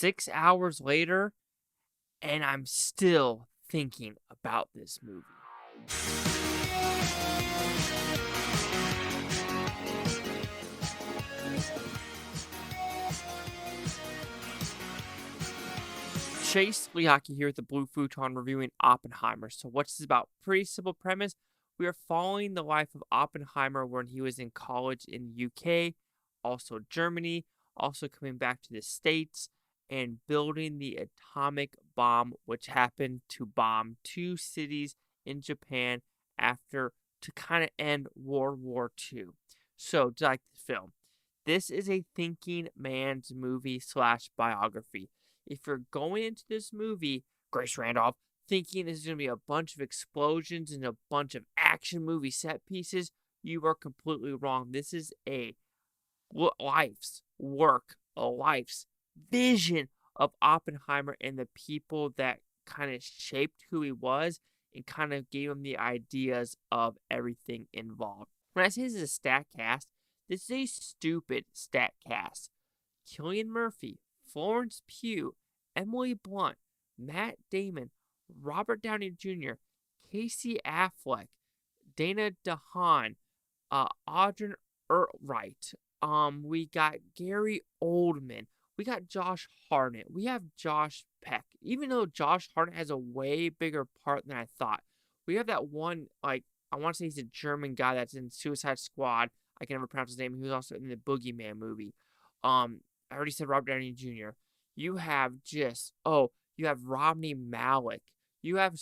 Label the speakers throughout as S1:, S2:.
S1: 6 hours later, and I'm still thinking about this movie. Chase Liaki here with the Blue Futon reviewing Oppenheimer. So what's this about? Pretty simple premise. We are following the life of Oppenheimer when he was in college in the UK, also Germany, also coming back to the States, and building the atomic bomb, which happened to bomb 2 cities in Japan after to kind of end World War II. So, like the film, this is a thinking man's movie / biography. If you're going into this movie, Grace Randolph, thinking this is going to be a bunch of explosions and a bunch of action movie set pieces, you are completely wrong. This is a life's work, a life's vision of Oppenheimer and the people that kind of shaped who he was and kind of gave him the ideas of everything involved. When I say this is a stat cast, this is a stupid stat cast. Cillian Murphy, Florence Pugh, Emily Blunt, Matt Damon, Robert Downey Jr., Casey Affleck, Dana DeHaan, Ehrenreich. We got Gary Oldman. We got Josh Hartnett. We have Josh Peck. Even though Josh Hartnett has a way bigger part than I thought. We have that one, I want to say he's a German guy that's in Suicide Squad. I can never pronounce his name. He was also in the Boogeyman movie. I already said Robert Downey Jr. You have you have Rami Malek. You have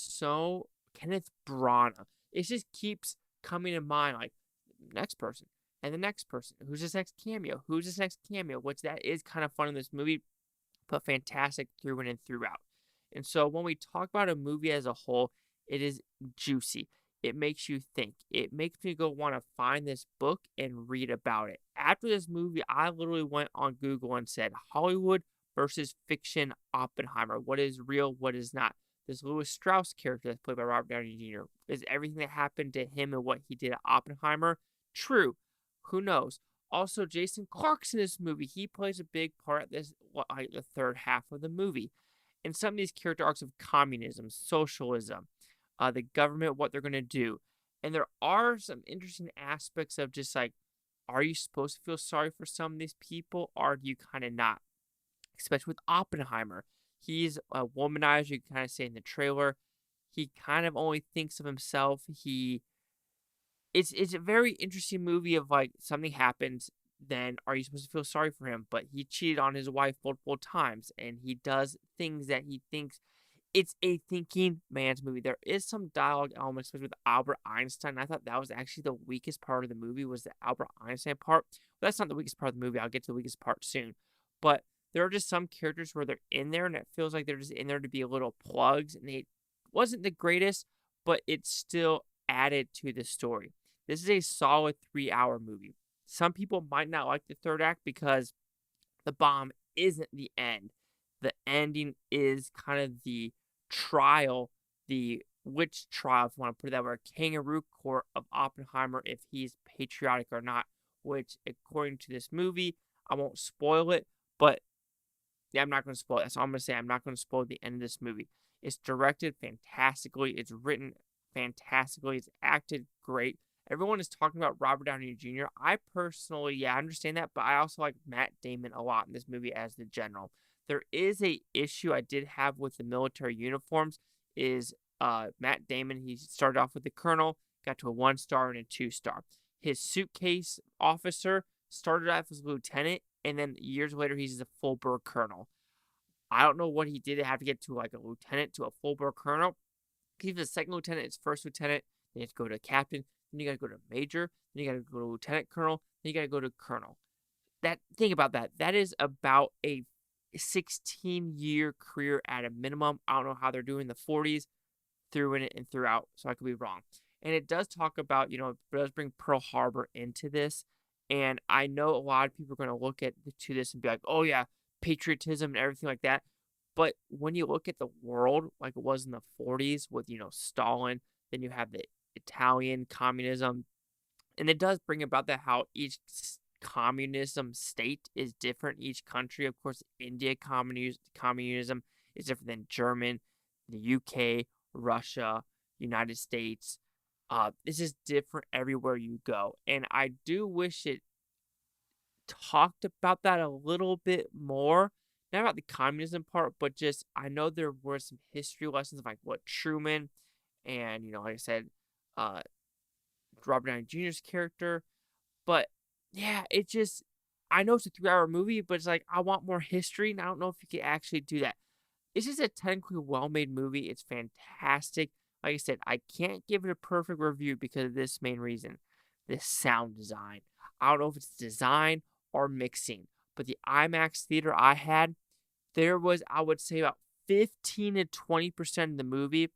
S1: Kenneth Branagh. It just keeps coming to mind, like, next person. And the next person. Who's this next cameo? Who's this next cameo? Which that is kind of fun in this movie, but fantastic through and throughout. And so when we talk about a movie as a whole, it is juicy. It makes you think. It makes me go want to find this book and read about it. After this movie, I literally went on Google and said, Hollywood versus fiction Oppenheimer. What is real? What is not? This Lewis Strauss character that's played by Robert Downey Jr. Is everything that happened to him and what he did at Oppenheimer true? Who knows? Also, Jason Clarke's in this movie. He plays a big part at the third half of the movie. And some of these character arcs of communism, socialism, the government, what they're going to do. And there are some interesting aspects of just like, are you supposed to feel sorry for some of these people, or do you kind of not? Especially with Oppenheimer. He's a womanizer, you can kind of say in the trailer. He kind of only thinks of himself. It's a very interesting movie of like something happens, then are you supposed to feel sorry for him? But he cheated on his wife multiple times, and he does things that he thinks. It's a thinking man's movie. There is some dialogue elements, especially with Albert Einstein. I thought that was actually the weakest part of the movie, was the Albert Einstein part. But that's not the weakest part of the movie. I'll get to the weakest part soon. But there are just some characters where they're in there, and it feels like they're just in there to be little plugs. And it wasn't the greatest, but it still added to the story. This is a solid 3-hour movie. Some people might not like the third act because the bomb isn't the end. The ending is kind of the trial, the witch trial, if you want to put it that way, kangaroo court of Oppenheimer, if he's patriotic or not, which, according to this movie, I won't spoil it, but yeah, I'm not going to spoil it. That's all I'm going to say. I'm not going to spoil the end of this movie. It's directed fantastically. It's written fantastically. It's acted great. Everyone is talking about Robert Downey Jr. I personally, I understand that, but I also like Matt Damon a lot in this movie as the general. There is a issue I did have with the military uniforms is Matt Damon, he started off with the colonel, got to a 1-star and a 2-star. His suitcase officer started off as a lieutenant, and then years later, he's a full-bird colonel. I don't know what he did to have to get to like a lieutenant to a full-bird colonel. He's a second lieutenant, his first lieutenant, then you have to go to a captain, then you got to go to major, then you got to go to lieutenant colonel, then you got to go to colonel. Think about that. That is about a 16-year career at a minimum. I don't know how they're doing the 40s through in it and throughout, so I could be wrong. And it does talk about, it does bring Pearl Harbor into this. And I know a lot of people are going to look to this and be like, oh yeah, patriotism and everything like that. But when you look at the world like it was in the 40s with, Stalin, then you have the Italian communism. And it does bring about that how each communism state is different each country. Of course, India communism is different than German, the UK, Russia, United States. This is different everywhere you go. And I do wish it talked about that a little bit more. Not about the communism part, but just I know there were some history lessons of like what Truman and, like I said, uh, Robert Downey Jr.'s character. But yeah, I know it's a 3-hour movie, but it's like I want more history, and I don't know if you can actually do that. It's just a technically well-made movie. It's fantastic. Like I said, I can't give it a perfect review because of this main reason: the sound design. I don't know if it's design or mixing, but the IMAX theater I had, there was, I would say, about 15 to 20% of the movie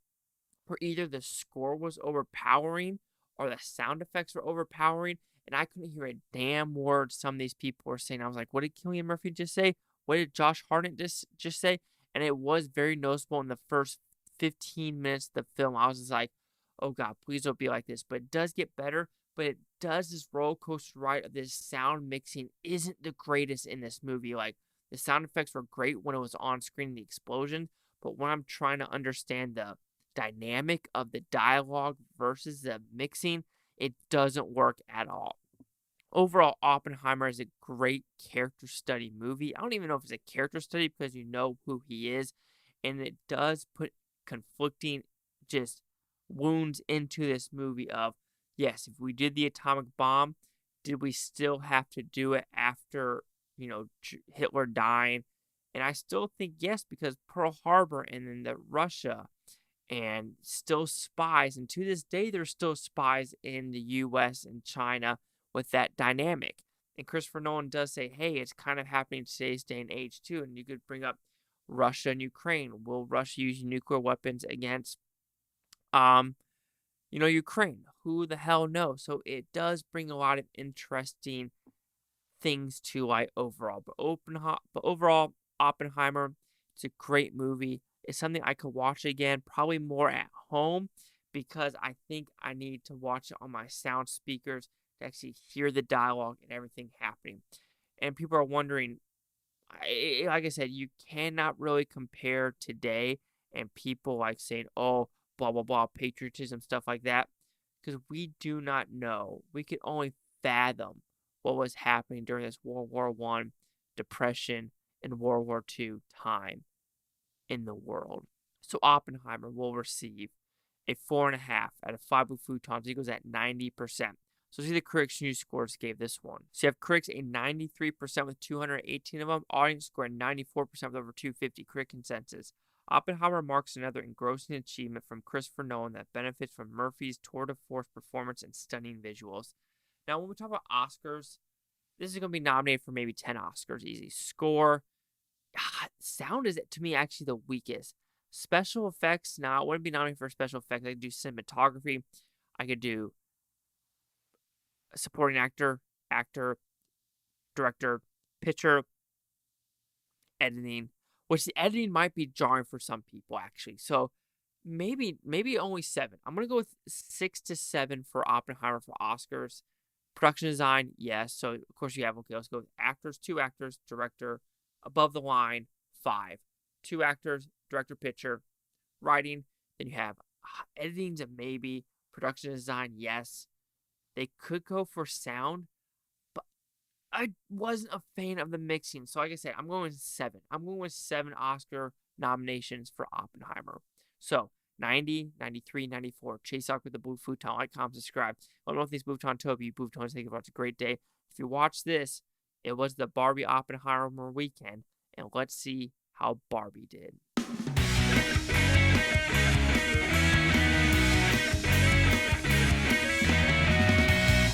S1: where either the score was overpowering or the sound effects were overpowering, and I couldn't hear a damn word some of these people were saying. I was like, what did Cillian Murphy just say? What did Josh Hartnett just say? And it was very noticeable in the first 15 minutes of the film. I was just like, oh God, please don't be like this. But it does get better, but it does this roller coaster ride of this sound mixing isn't the greatest in this movie. Like, the sound effects were great when it was on screen, the explosion, but when I'm trying to understand the dynamic of the dialogue versus the mixing, it doesn't work at all. Overall, Oppenheimer is a great character study movie. I don't even know if it's a character study because you know who he is, and it does put conflicting just wounds into this movie of, yes, if we did the atomic bomb, did we still have to do it after, Hitler dying? And I still think yes, because Pearl Harbor and then the Russia and still spies. And to this day, there's still spies in the U.S. and China with that dynamic. And Christopher Nolan does say, hey, it's kind of happening in today's day and age too. And you could bring up Russia and Ukraine. Will Russia use nuclear weapons against, Ukraine? Who the hell knows? So it does bring a lot of interesting things to light overall. But overall, Oppenheimer, it's a great movie. It's something I could watch again, probably more at home, because I think I need to watch it on my sound speakers to actually hear the dialogue and everything happening. And people are wondering, like I said, you cannot really compare today and people like saying, oh, blah, blah, blah, patriotism, stuff like that, because we do not know. We can only fathom what was happening during this World War I, Depression, and World War II time in the world. So Oppenheimer will receive a 4.5 out of 5 Blue Futons. It goes at 90%. So see the critics' news scores gave this one. So you have critics a 93% with 218 of them. Audience score a 94% with over 250 critic consensus. Oppenheimer marks another engrossing achievement from Christopher Nolan that benefits from Murphy's tour de force performance and stunning visuals. Now, when we talk about Oscars, this is going to be nominated for maybe 10 Oscars easy. Score, sound is, to me, actually the weakest. Special effects, now, I wouldn't be nominated for special effects. I could do cinematography. I could do supporting actor, director, picture, editing, which the editing might be jarring for some people, actually. So maybe only 7. I'm going to go with 6 to 7 for Oppenheimer for Oscars. Production design, yes. So, of course, you have, okay, let's go with actors, 2 actors, director, above the line, 5. 2 actors, director, picture, writing. Then you have editing's a maybe. Production design, yes. They could go for sound, but I wasn't a fan of the mixing. So, like I said, I'm going with 7. I'm going with 7 Oscar nominations for Oppenheimer. So, 90, 93, 94. Chase Sock with the Blue Futon. Like, comment, subscribe. Let me know if these Futon Toby, Blue Futons think about a great day. If you watch this, it was the Barbie Oppenheimer weekend, and let's see how Barbie did.